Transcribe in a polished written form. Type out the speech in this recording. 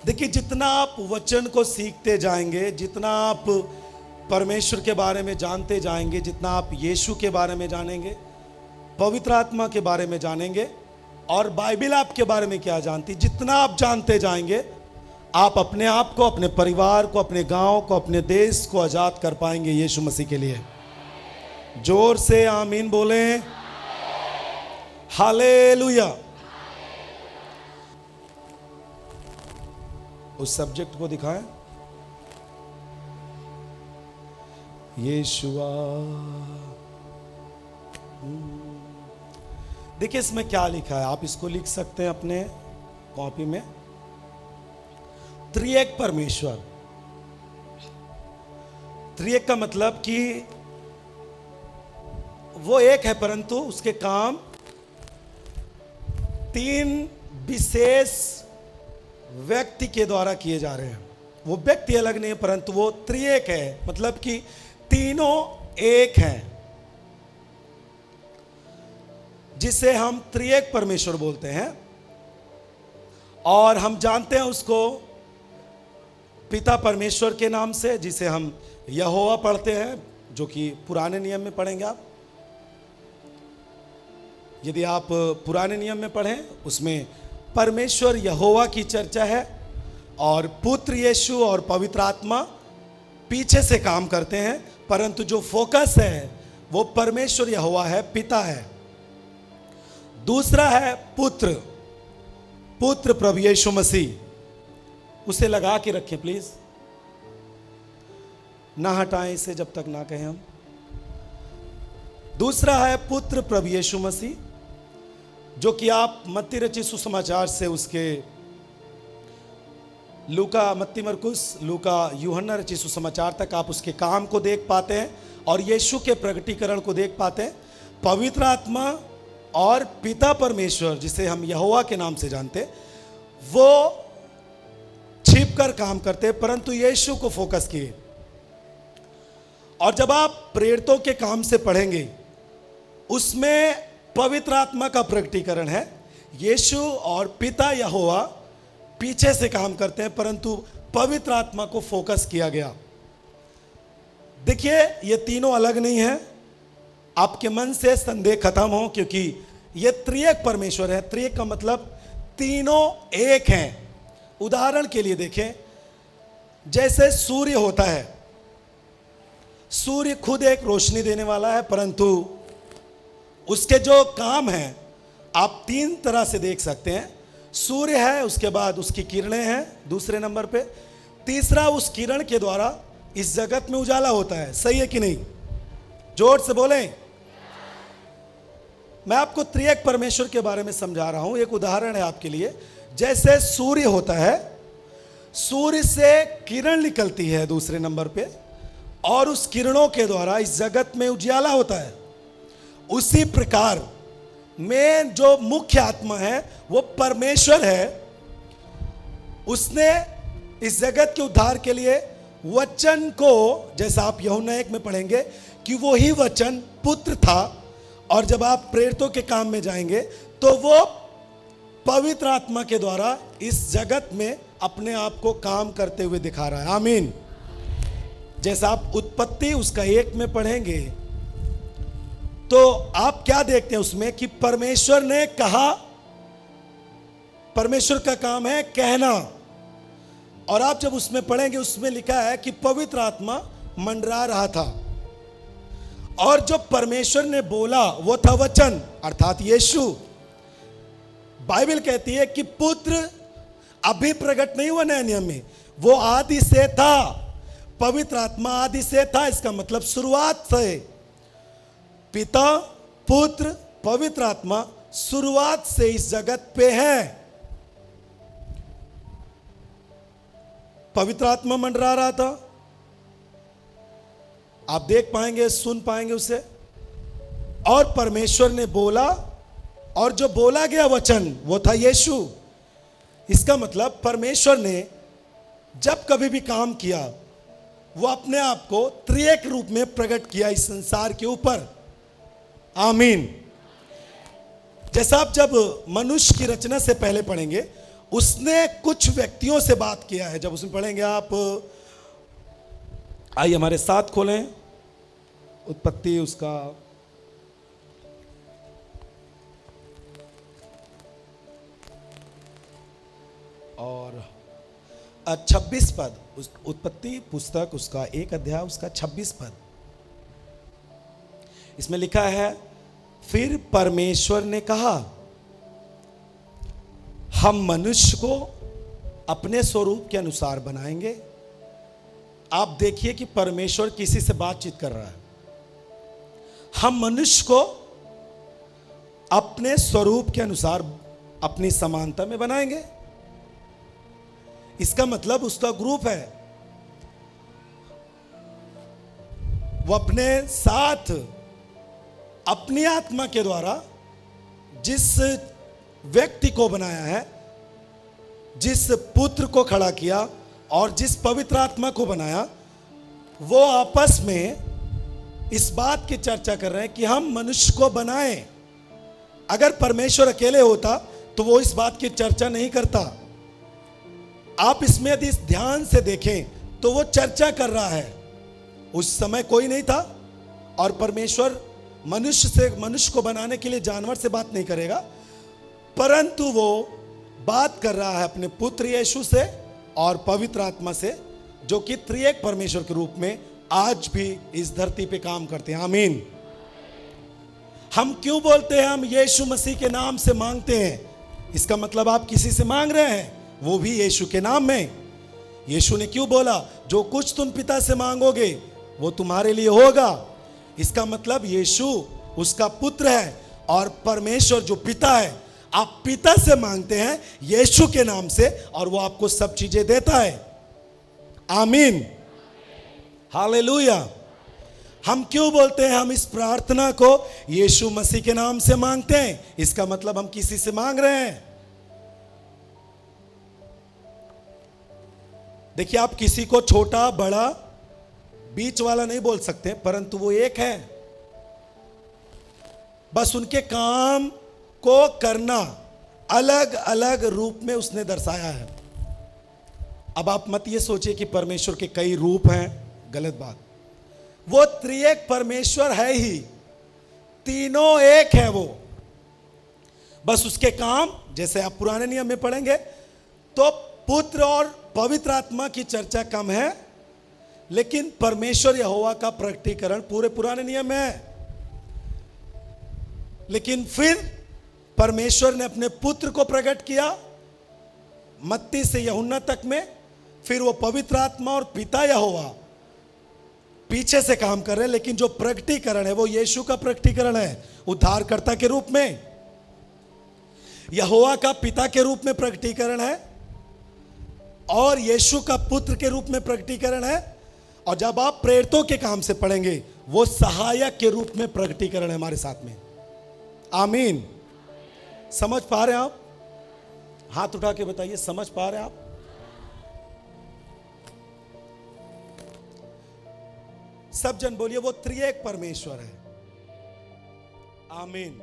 देखिए, जितना आप वचन को सीखते जाएंगे, जितना आप परमेश्वर के बारे में जानते जाएंगे, जितना आप यीशु के बारे में जानेंगे, पवित्र आत्मा के बारे में जानेंगे और बाइबल आपके बारे में क्या जानती, जितना आप जानते जाएंगे, आप अपने आप को, अपने परिवार को, अपने गांव को, अपने देश को आजाद कर पाएंगे यीशु मसीह के लिए। जोर से आमीन बोलें। हालेलुया। उस सब्जेक्ट को दिखाएं। यीशुआ। देखिए इसमें क्या लिखा है, आप इसको लिख सकते हैं अपने कॉपी में। त्रिएक परमेश्वर। त्रिएक का मतलब कि वो एक है परंतु उसके काम तीन विशेष व्यक्ति के द्वारा किए जा रहे हैं। वो व्यक्ति अलग नहीं है परंतु वो त्रिएक है, मतलब कि तीनों एक हैं, जिसे हम त्रिएक परमेश्वर बोलते हैं। और हम जानते हैं उसको पिता परमेश्वर के नाम से, जिसे हम यहोवा पढ़ते हैं, जो कि पुराने नियम में पढ़ेंगे आप। यदि आप पुराने नियम में पढ़ें, उसमें परमेश्वर यहोवा की चर्चा है और पुत्र यीशु और पवित्र आत्मा पीछे से काम करते हैं, परंतु जो फोकस है वो परमेश्वर यहोवा है, पिता है। दूसरा है पुत्र प्रभु यीशु मसीह। उसे लगा के रखें प्लीज, ना हटाएं इसे जब तक ना कहें हम। दूसरा है पुत्र प्रभु यीशु मसीह, जो कि आप मत्ती रचित सुसमाचार से उसके लूका, मत्ती, मरकुस, लूका, यूहन्ना रचित सुसमाचार तक आप उसके काम को देख पाते हैं और यीशु के प्रगटीकरण को देख पाते हैं। पवित्र आत्मा और पिता परमेश्वर, जिसे हम यहोवा के नाम से जानते हैं, वो छिपकर काम करते हैं परंतु यीशु को फोकस किए। और जब आप प्रेरितों के काम से पढ़ेंगे, उसमें पवित्र आत्मा का प्रगटीकरण है। यीशु और पिता यहोवा पीछे से काम करते हैं परंतु पवित्र आत्मा को फोकस किया गया। देखिए ये तीनों अलग नहीं है, आपके मन से संदेह खत्म हो, क्योंकि ये त्रिएक परमेश्वर है। त्रिएक का मतलब तीनों एक हैं। उदाहरण के लिए देखें, जैसे सूर्य होता है, सूर्य खुद एक रोशनी देने वाला है, परंतु उसके जो काम हैं आप तीन तरह से देख सकते हैं। सूर्य है, उसके बाद उसकी किरणें हैं दूसरे नंबर पे, तीसरा उस किरण के द्वारा इस जगत में उजाला होता है। सही है कि नहीं? जोर से बोलें। मैं आपको त्रिएक परमेश्वर के बारे में समझा रहा हूं। एक उदाहरण है आपके लिए। जैसे सूर्य होता है, सूर्य से किरण निकलती है दूसरे नंबर पे और उस किरणों के द्वारा इस जगत में उजाला होता है। उसी प्रकार में जो मुख्य आत्मा है वो परमेश्वर है। उसने इस जगत के उद्धार के लिए वचन को, जैसा आप यूहन्ना 1 में पढ़ेंगे कि वो ही वचन पुत्र था, और जब आप प्रेरितों के काम में जाएंगे तो वो पवित्र आत्मा के द्वारा इस जगत में अपने आप को काम करते हुए दिखा रहा है। आमीन। जैसा आप उत्पत्ति उसका 1 में पढ़ेंगे तो आप क्या देखते हैं उसमें कि परमेश्वर ने कहा, परमेश्वर का काम है कहना। और आप जब उसमें पढ़ेंगे, उसमें लिखा है कि पवित्र आत्मा मंडरा रहा था और जो परमेश्वर ने बोला वो था वचन, अर्थात यीशु। बाइबल कहती है कि पुत्र अभी प्रकट नहीं हुआ नए नियम में, वो आदि से था। पवित्र आत्मा आदि से था, इसका मतलब शुरुआत से। पिता, पुत्र, पवित्र आत्मा शुरुआत से इस जगत पे है। पवित्र आत्मा मंडरा रहा था, आप देख पाएंगे, सुन पाएंगे उसे। और परमेश्वर ने बोला और जो बोला गया वचन वो था यीशु। इसका मतलब परमेश्वर ने जब कभी भी काम किया वो अपने आप को त्रिएक रूप में प्रकट किया इस संसार के ऊपर। आमीन। जैसा आप जब मनुष्य की रचना से पहले पढ़ेंगे, उसने कुछ व्यक्तियों से बात किया है। जब उसमें पढ़ेंगे आप, आइए हमारे साथ खोलें उत्पत्ति उसका और 26 पद, उस उत्पत्ति पुस्तक उसका 1 अध्याय उसका 26 पद। इसमें लिखा है, फिर परमेश्वर ने कहा, हम मनुष्य को अपने स्वरूप के अनुसार बनाएंगे। आप देखिए कि परमेश्वर किसी से बातचीत कर रहा है। हम मनुष्य को अपने स्वरूप के अनुसार अपनी समानता में बनाएंगे। इसका मतलब उसका ग्रुप है, वो अपने साथ अपनी आत्मा के द्वारा जिस व्यक्ति को बनाया है, जिस पुत्र को खड़ा किया और जिस पवित्र आत्मा को बनाया, वो आपस में इस बात की चर्चा कर रहे हैं कि हम मनुष्य को बनाएं। अगर परमेश्वर अकेले होता तो वो इस बात की चर्चा नहीं करता। आप इसमें यदि ध्यान से देखें तो वो चर्चा कर रहा है। उस समय कोई नहीं था और परमेश्वर मनुष्य को बनाने के लिए जानवर से बात नहीं करेगा, परंतु वो बात कर रहा है अपने पुत्र यीशु से और पवित्र आत्मा से, जो कि त्रिएक परमेश्वर के रूप में आज भी इस धरती पे काम करते हैं। आमीन। हम क्यों बोलते हैं हम यीशु मसीह के नाम से मांगते हैं? इसका मतलब आप किसी से मांग रहे हैं, वो भी यीशु के नाम में। यीशु ने क्यों बोला, जो कुछ तुम पिता से मांगोगे वो तुम्हारे लिए होगा। इसका मतलब यीशु उसका पुत्र है और परमेश्वर जो पिता है, आप पिता से मांगते हैं यीशु के नाम से और वो आपको सब चीजें देता है। आमीन, हालेलुया। हम क्यों बोलते हैं हम इस प्रार्थना को यीशु मसीह के नाम से मांगते हैं? इसका मतलब हम किसी से मांग रहे हैं। देखिए, आप किसी को छोटा बड़ा बीच वाला नहीं बोल सकते, परंतु वो एक है। बस उनके काम को करना अलग अलग रूप में उसने दर्शाया है। अब आप मत ये सोचिए कि परमेश्वर के कई रूप हैं, गलत बात। वो त्रिएक परमेश्वर है ही, तीनों एक है वो। बस उसके काम, जैसे आप पुराने नियम में पढ़ेंगे तो पुत्र और पवित्र आत्मा की चर्चा कम है, लेकिन परमेश्वर यहोवा का प्रकटीकरण पूरे पुराने नियम में है। लेकिन फिर परमेश्वर ने अपने पुत्र को प्रकट किया मत्ती से यूहन्ना तक में। फिर वो पवित्र आत्मा और पिता यहोवा पीछे से काम कर रहे हैं, लेकिन जो प्रकटीकरण है वो यीशु का प्रकटीकरण है, उद्धारकर्ता के रूप में। यहोवा का पिता के रूप में प्रकटीकरण है और यीशु का पुत्र के रूप में प्रकटीकरण है। और जब आप प्रेरितों के काम से पढ़ेंगे, वो सहायक के रूप में प्रकटीकरण है हमारे साथ में। आमीन। समझ पा रहे हैं आप? हाथ उठा के बताइए, समझ पा रहे हैं आप? सब जन बोलिए, वो त्रिएक परमेश्वर है। आमीन।